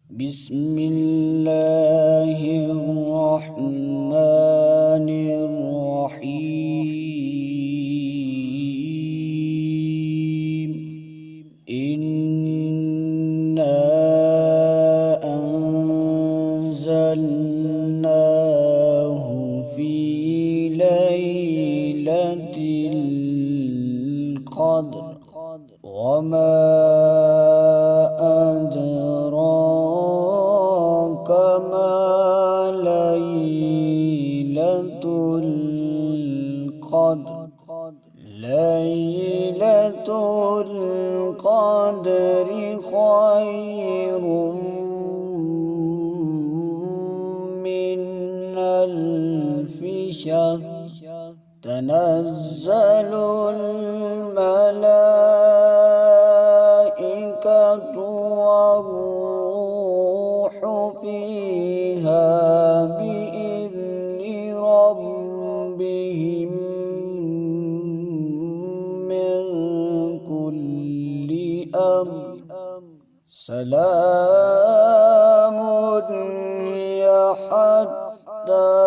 بسم الله الرحمن الرحيم. إنا أنزلناه في ليلة القدر وما أدراك ما ليلة القدر. ليلة القدر خير من ألف شهر. تنزل الملائكة والروح فيها بإذن ربهم من كل أمر. سلام هي حتى